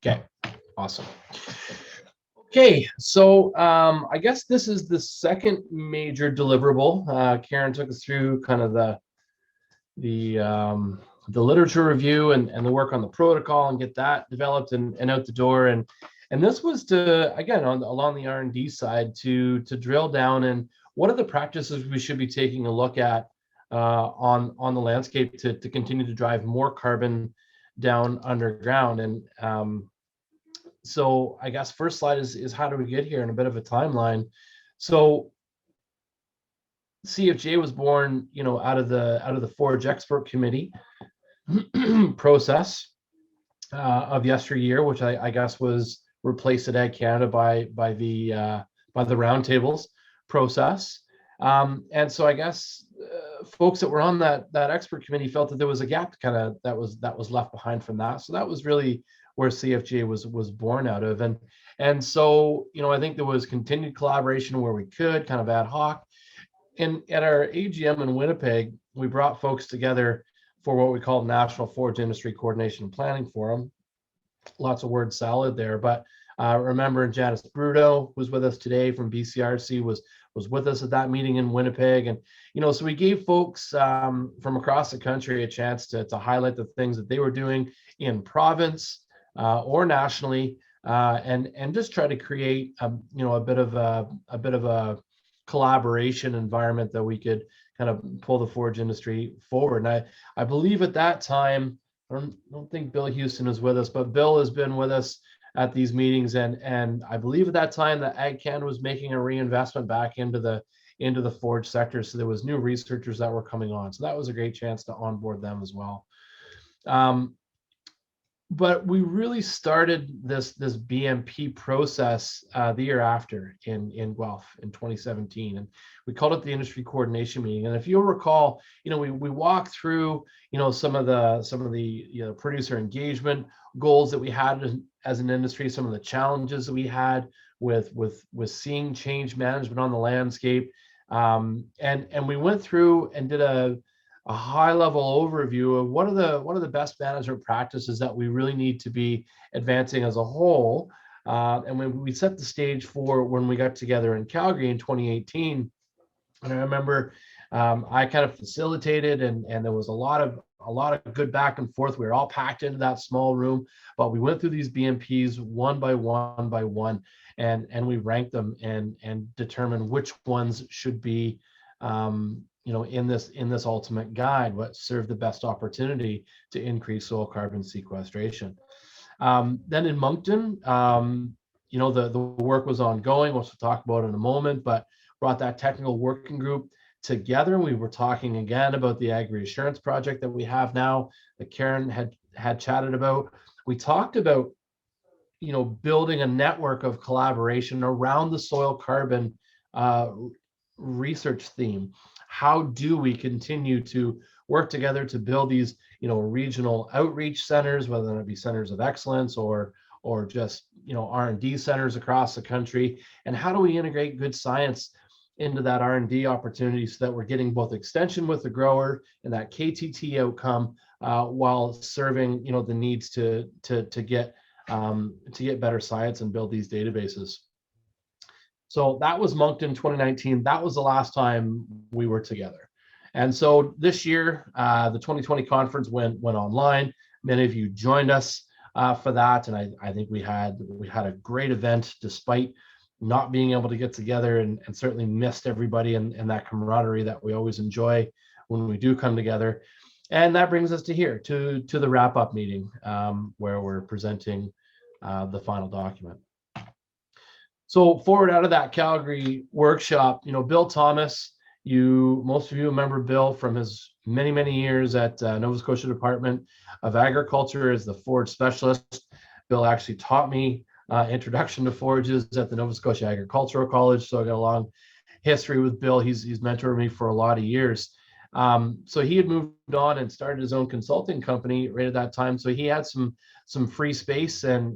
Okay, awesome. Okay, so I guess this is the second major deliverable. Karen took us through kind of the literature review and the work on the protocol and get that developed and out the door. And this was to, again, along the R&D side to drill down and what are the practices we should be taking a look at on the landscape to continue to drive more carbon down underground. And so I guess first slide is how do we get here and a bit of a timeline. So CFGA was born, out of the Forage expert committee process of yesteryear, which I guess was replaced at Ag Canada by the roundtables process. And so I guess folks that were on that expert committee felt that there was a gap kind of that was left behind from that. So that was really where CFGA was born out of. And so, I think there was continued collaboration where we could, kind of ad hoc. And at our AGM in Winnipeg, we brought folks together for what we call National Forage Industry Coordination and Planning Forum. Lots of word salad there, but remember Janice Bruto was with us today from BCRC, was with us at that meeting in Winnipeg. And, so we gave folks from across the country a chance to highlight the things that they were doing in province or nationally, and just try to create a bit of a collaboration environment that we could kind of pull the forage industry forward. And I believe at that time, I don't think Bill Houston is with us, but Bill has been with us at these meetings, and I believe at that time that Ag Canada was making a reinvestment back into the forage sector. So there was new researchers that were coming on. So that was a great chance to onboard them as well. But we really started this BMP process the year after in Guelph in 2017, and we called it the industry coordination meeting. And if you'll recall, we walked through some of the producer engagement goals that we had as an industry, some of the challenges that we had with seeing change management on the landscape, and we went through and did a high-level overview of what are the best management practices that we really need to be advancing as a whole. And when we set the stage for when we got together in Calgary in 2018, and I remember I kind of facilitated, and there was a lot of good back and forth. We were all packed into that small room, but we went through these BMPs one by one, and we ranked them and determined which ones should be in this ultimate guide, what served the best opportunity to increase soil carbon sequestration. Then in Moncton, the work was ongoing, which we'll talk about in a moment, but brought that technical working group together. We were talking again about the Agri Assurance project that we have now that Karen had chatted about. We talked about, building a network of collaboration around the soil carbon research theme. How do we continue to work together to build these, regional outreach centers, whether it be centers of excellence or just, R&D centers across the country? And how do we integrate good science into that R&D opportunity so that we're getting both extension with the grower and that KTT outcome while serving, the needs to get better science and build these databases. So that was Moncton 2019. That was the last time we were together. And so this year, the 2020 conference went online. Many of you joined us for that. And I think we had a great event despite not being able to get together, and certainly missed everybody and that camaraderie that we always enjoy when we do come together. And that brings us to here, to the wrap-up meeting where we're presenting the final document. So forward out of that Calgary workshop, Bill Thomas, most of you remember Bill from his many years at Nova Scotia Department of Agriculture as the forage specialist. Bill actually taught me introduction to forages at the Nova Scotia Agricultural College, so I got a long history with Bill. He's mentored me for a lot of years. So he had moved on and started his own consulting company right at that time. So he had some free space, and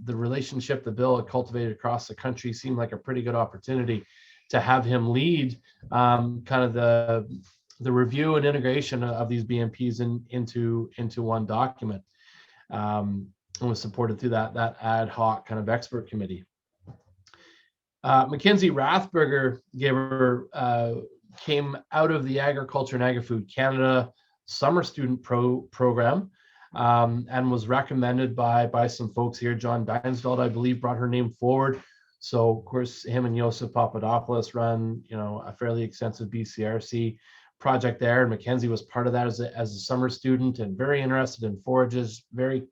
the relationship that Bill had cultivated across the country seemed like a pretty good opportunity to have him lead kind of the review and integration of these BMPs into one document. and was supported through that ad hoc kind of expert committee. Mackenzie Rathberger came out of the Agriculture and Agri-Food Canada summer student program, and was recommended by some folks here. John Dinesveld, I believe, brought her name forward. So of course, him and Joseph Papadopoulos run, a fairly extensive BCRC project there, and Mackenzie was part of that as a summer student and very interested in forages, very,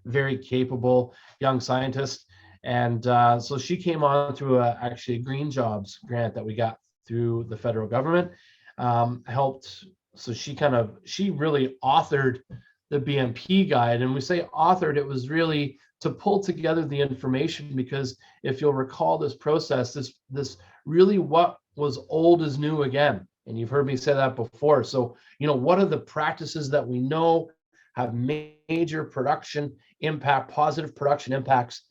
very capable young scientist. And so she came on through actually a Green Jobs grant that we got through the federal government. Helped, so she really authored the BMP guide. And we say authored, it was really to pull together the information, because if you'll recall this process, this really what was old is new again. And you've heard me say that before. So, what are the practices that we know have major production impact, positive production impacts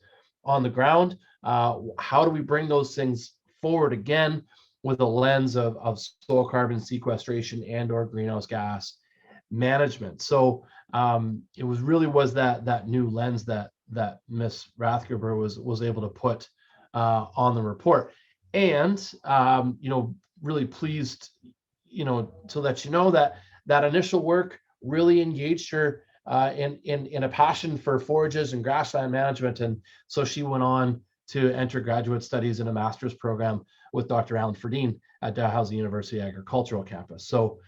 on the ground? How do we bring those things forward again with a lens of soil carbon sequestration and or greenhouse gas management? So it was that new lens that Miss Rathgerber was able to put on the report. And really pleased to let you know that initial work really engaged her in a passion for forages and grassland management. And so she went on to enter graduate studies in a master's program with Dr. Alan Ferdine at Dalhousie University Agricultural Campus. So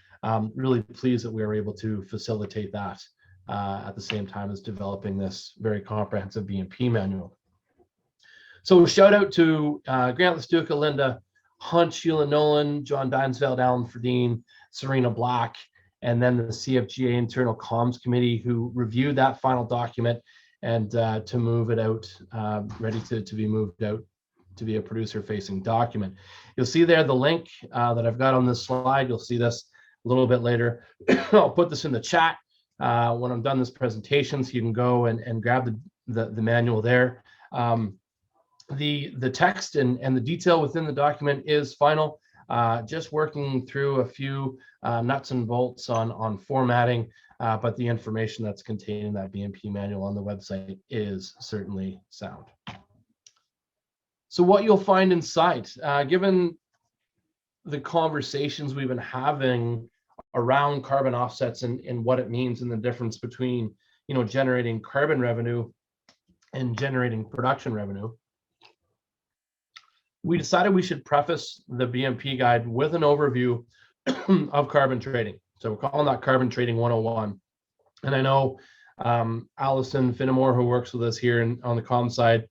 really pleased that we were able to facilitate that at the same time as developing this very comprehensive BMP manual. So shout out to Grant Lestuca, Linda Hunt, Sheila Nolan, John Dinesveld, Alan Ferdine, Serena Black, and then the CFGA Internal Comms Committee, who reviewed that final document and to move it out, ready to be moved out to be a producer-facing document. You'll see there the link that I've got on this slide. You'll see this a little bit later. I'll put this in the chat when I'm done this presentation, so you can go and grab the manual there. The text and the detail within the document is final. Just working through a few nuts and bolts on formatting, but the information that's contained in that BMP manual on the website is certainly sound. So what you'll find inside, given the conversations we've been having around carbon offsets and what it means and the difference between generating carbon revenue and generating production revenue, we decided we should preface the BMP guide with an overview of carbon trading. So we're calling that Carbon Trading 101. And I know Allison Finnemore, who works with us here on the comm side,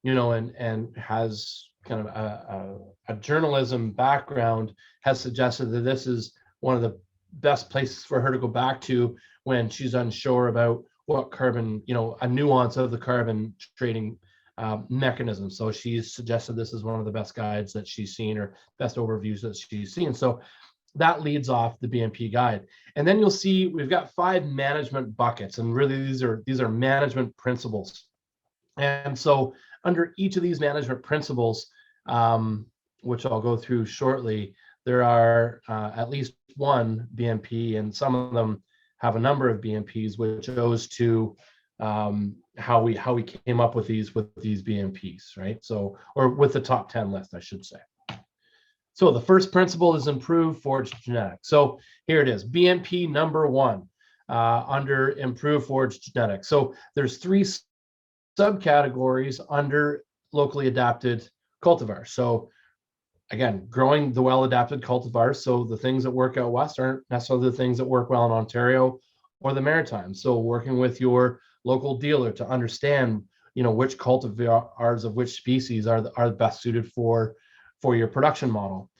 and has kind of a journalism background, has suggested that this is one of the best places for her to go back to when she's unsure about what carbon, a nuance of the carbon trading mechanism. So she's suggested this is one of the best guides that she's seen, or best overviews that she's seen. So that leads off the BMP guide. And then you'll see we've got 5 management buckets, and really these are management principles. And so under each of these management principles, which I'll go through shortly, there are at least one BMP, and some of them have a number of BMPs, which goes to how we came up with these BMPs, right? So, or with the top 10 list, I should say. So the first principle is improve forage genetics. So here it is, BMP number 1 under improve forage genetics. So there's 3 subcategories under locally adapted cultivars. So again, growing the well-adapted cultivars. So the things that work out west aren't necessarily the things that work well in Ontario or the Maritimes. So working with your local dealer to understand, which cultivars of which species are best suited for your production model.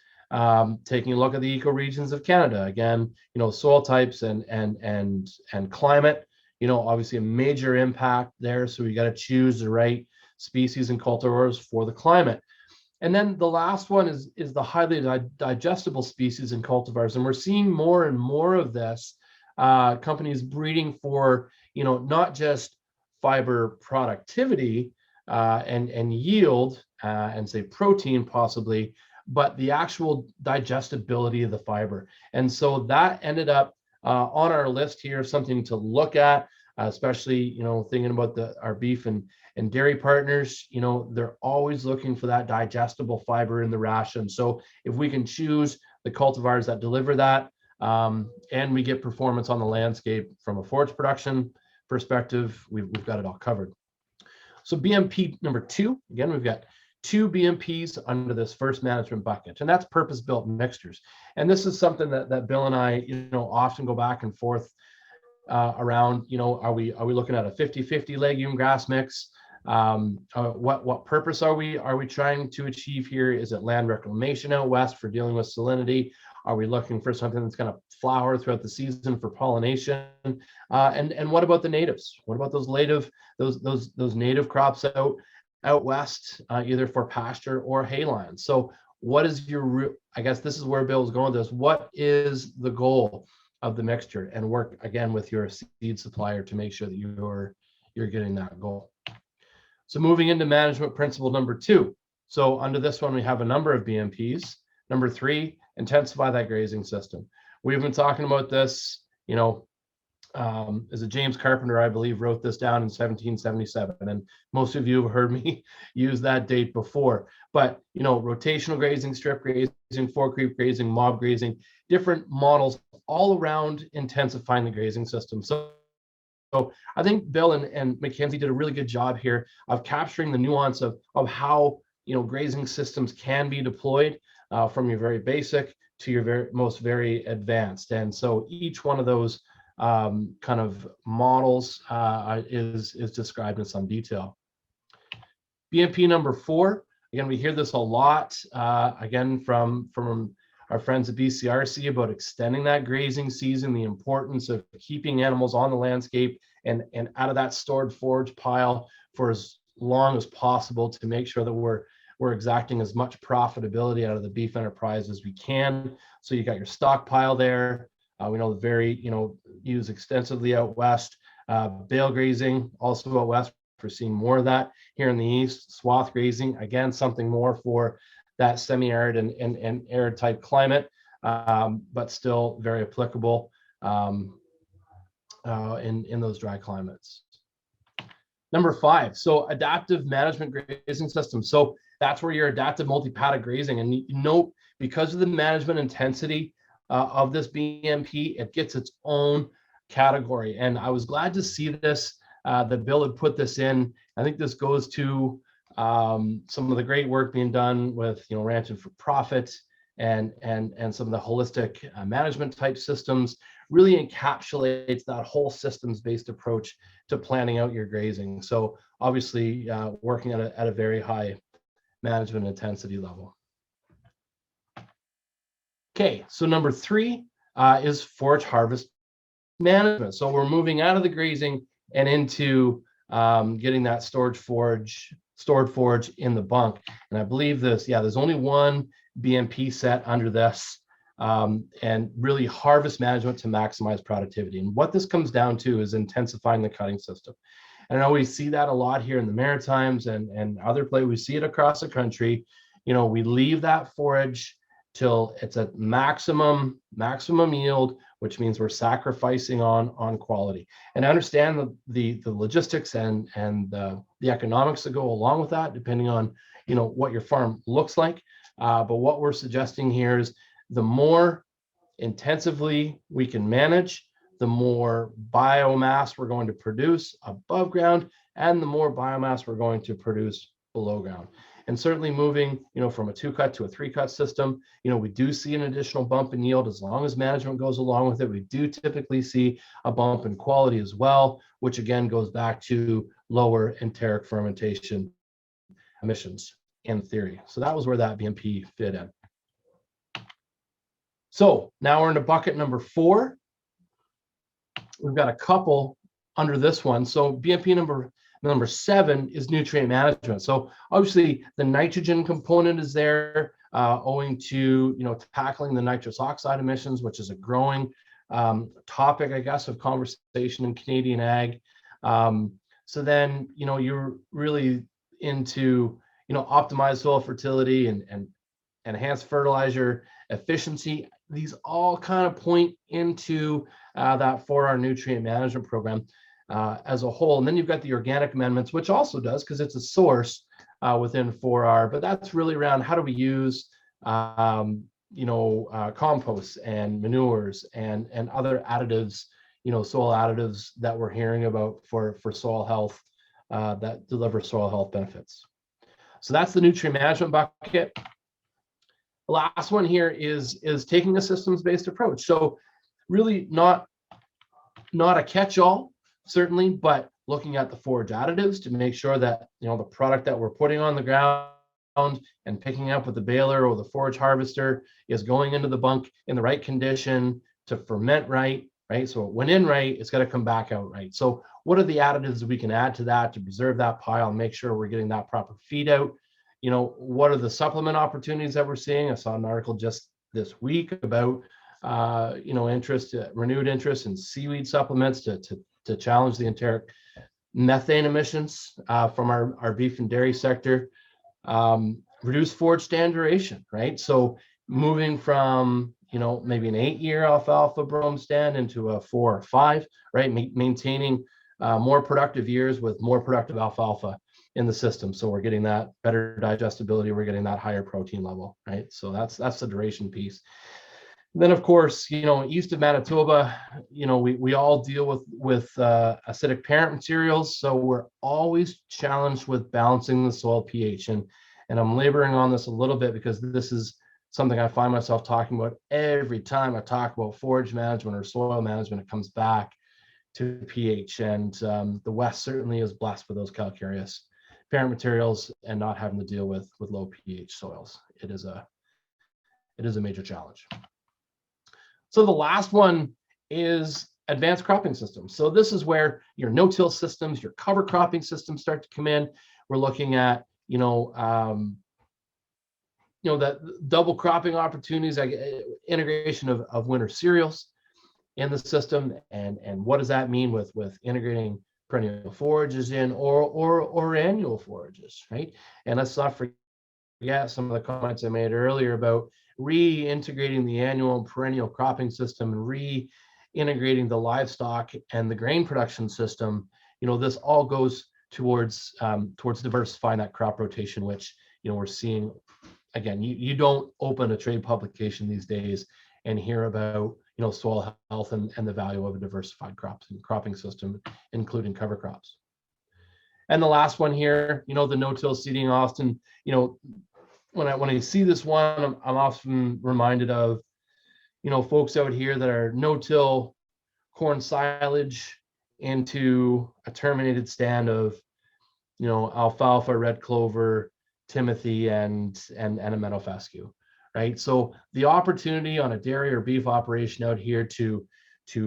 Taking a look at the ecoregions of Canada. Again, soil types and climate. Obviously a major impact there. So we got to choose the right species and cultivars for the climate. And then the last one is the highly digestible species and cultivars. And we're seeing more and more of this, companies breeding for, not just fiber productivity and yield and say protein possibly, but the actual digestibility of the fiber. And so that ended up on our list here, something to look at. especially, thinking about our beef and dairy partners. They're always looking for that digestible fiber in the ration. So if we can choose the cultivars that deliver that, and we get performance on the landscape from a forage production perspective, we've got it all covered. So BMP number 2, again, we've got 2 BMPs under this first management bucket, and that's purpose-built mixtures. And this is something that Bill and I, often go back and forth around. Are we looking at a 50-50 legume grass mix? What purpose are we trying to achieve here? Is it land reclamation out west for dealing with salinity? Are we looking for something that's going to flower throughout the season for pollination? And what about the natives? What about those native crops out west, either for pasture or hayland? So what is I guess this is where Bill's going with this. What is the goal of the mixture? And work again with your seed supplier to make sure that you're getting that goal. So moving into management principle number 2. So under this one, we have a number of BMPs. Number 3, intensify that grazing system. We've been talking about this, as a James Carpenter, I believe, wrote this down in 1777. And most of you have heard me use that date before. But, rotational grazing, strip grazing, four-creep grazing, mob grazing, different models all around intensifying the grazing system. So I think Bill and Mackenzie did a really good job here of capturing the nuance of how, grazing systems can be deployed from your very basic to your most very advanced. And so each one of those kind of models is described in some detail. BMP number 4, again, we hear this a lot, again, from our friends at BCRC about extending that grazing season, the importance of keeping animals on the landscape and out of that stored forage pile for as long as possible to make sure that we're exacting as much profitability out of the beef enterprise as we can. So you got your stockpile there. We know used extensively out west. Bale grazing also out west. We're seeing more of that here in the east. Swath grazing, again, something more for that semi-arid and arid type climate, but still very applicable in those dry climates. Number 5, so adaptive management grazing systems. So that's where your adaptive multi-paddock grazing, and note, because of the management intensity of this BMP, it gets its own category. And I was glad to see this, that Bill had put this in. I think this goes to some of the great work being done with ranching for profit and some of the holistic management type systems. Really encapsulates that whole systems-based approach to planning out your grazing. So obviously working at a very high management intensity level. Okay, so number 3 is forage harvest management. So we're moving out of the grazing and into getting that stored forage in the bunk. And I believe there's only one BMP set under this, and really harvest management to maximize productivity. And what this comes down to is intensifying the cutting system. And I know we see that a lot here in the Maritimes and other places. We see it across the country. We leave that forage till it's at maximum yield, which means we're sacrificing on quality. And I understand the logistics and the economics that go along with that, depending on what your farm looks like. But what we're suggesting here is the more intensively we can manage, the more biomass we're going to produce above ground, and the more biomass we're going to produce below ground. And certainly moving, from a 2-cut to a 3-cut system, we do see an additional bump in yield as long as management goes along with it. We do typically see a bump in quality as well, which again goes back to lower enteric fermentation emissions in theory. So that was where that BMP fit in. So now we're into bucket number 4. We've got a couple under this one. So BMP number 7 is nutrient management. So obviously the nitrogen component is there, owing to tackling the nitrous oxide emissions, which is a growing topic, I guess, of conversation in Canadian ag. So then you're really into optimized soil fertility and enhanced fertilizer efficiency. These all kind of point into that 4R nutrient management program. as a whole. And then you've got the organic amendments, which also does, because it's a source within 4R, but that's really around how do we use composts and manures and other additives, soil additives that we're hearing about for soil health that deliver soil health benefits. So that's the nutrient management bucket. The last one here is taking a systems-based approach. So really not a catch-all, certainly, but looking at the forage additives to make sure that the product that we're putting on the ground and picking up with the baler or the forage harvester is going into the bunk in the right condition to ferment right. So it went in right, it's got to come back out right. So what are the additives that we can add to that to preserve that pile and make sure we're getting that proper feed out? What are the supplement opportunities that we're seeing? I saw an article just this week about renewed interest in seaweed supplements to challenge the enteric methane emissions from our beef and dairy sector. Reduce forage stand duration, right? So moving from maybe an 8-year alfalfa brome stand into a 4 or 5, right? Maintaining more productive years with more productive alfalfa in the system. So we're getting that better digestibility, we're getting that higher protein level, right? So that's the duration piece. Then, of course, east of Manitoba, we all deal with acidic parent materials. So we're always challenged with balancing the soil pH. And I'm laboring on this a little bit because this is something I find myself talking about every time I talk about forage management or soil management. It comes back to pH. And the West certainly is blessed with those calcareous parent materials and not having to deal with low pH soils. It is a major challenge. So the last one is advanced cropping systems. So this is where your no-till systems, your cover cropping systems start to come in. We're looking at, that double cropping opportunities, like integration of winter cereals in the system, and what does that mean with integrating perennial forages in or annual forages, right? And let's not forget some of the comments I made earlier about reintegrating the annual and perennial cropping system and reintegrating the livestock and the grain production system. This all goes towards diversifying that crop rotation, which we're seeing. Again, you don't open a trade publication these days and hear about soil health and the value of a diversified cropping system, including cover crops. And the last one here, the no-till seeding. Often, when I see this one, I'm often reminded of, folks out here that are no-till corn silage into a terminated stand of, alfalfa, red clover, timothy, and a meadow fescue, right? So the opportunity on a dairy or beef operation out here to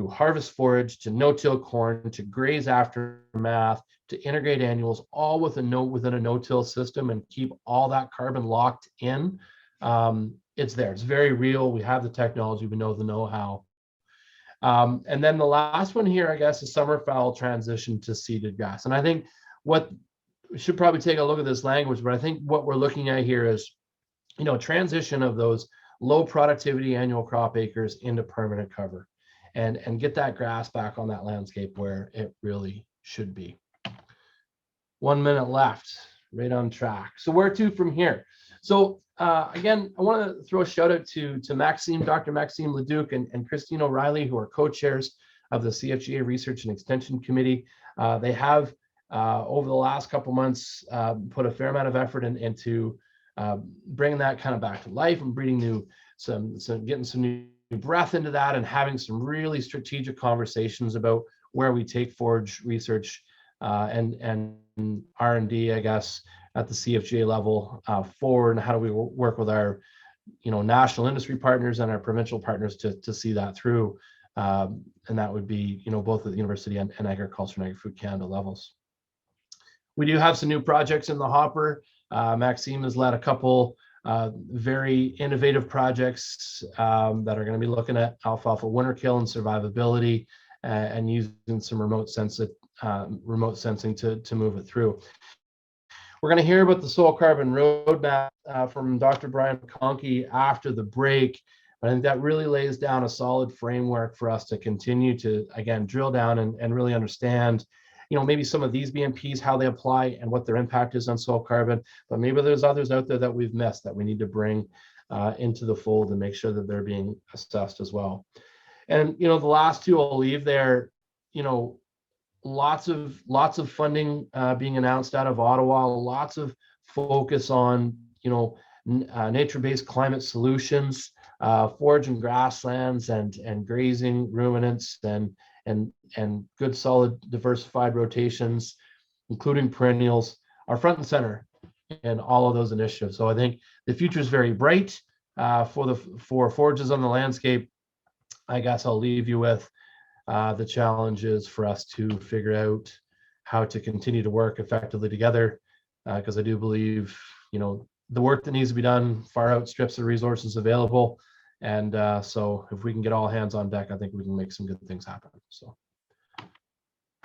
harvest forage, to no-till corn, to graze aftermath, to integrate annuals, all within a no-till system and keep all that carbon locked in. It's there. It's very real. We have the technology. We know the know-how. And then the last one here, I guess, is summer fallow transition to seeded grass. And I think we should probably take a look at this language, but I think what we're looking at here is, transition of those low productivity annual crop acres into permanent cover and get that grass back on that landscape where it really should be. 1 minute left, right on track. So where to from here? So again, I want to throw a shout out to Maxime, Dr. Maxime Leduc and Christine O'Reilly, who are co-chairs of the CFGA Research and Extension Committee. They have over the last couple months put a fair amount of effort into bringing that kind of back to life and breeding getting some new breath into that and having some really strategic conversations about where we take forage research and R&D, I guess, at the CFGA level forward, and how do we work with our national industry partners and our provincial partners to see that through, and that would be both at the university and agriculture and agri-food Canada levels. We do have some new projects in the hopper. Maxime has led a couple very innovative projects that are going to be looking at alfalfa winter kill and survivability and using some remote sensing to move it through. We're going to hear about the soil carbon roadmap from Dr. Brian McConkey after the break. But I think that really lays down a solid framework for us to continue to, again, drill down and really understand, maybe some of these BMPs, how they apply and what their impact is on soil carbon. But maybe there's others out there that we've missed that we need to bring into the fold and make sure that they're being assessed as well. And the last two I'll leave there. Lots of funding being announced out of Ottawa. Lots of focus on nature-based climate solutions, forage and grasslands, and grazing ruminants, and good solid diversified rotations, including perennials, are front and center in all of those initiatives. So I think the future is very bright for forages on the landscape. I guess I'll leave you with the challenges for us to figure out how to continue to work effectively together, because I do believe the work that needs to be done far outstrips the resources available. And so if we can get all hands on deck, I think we can make some good things happen. So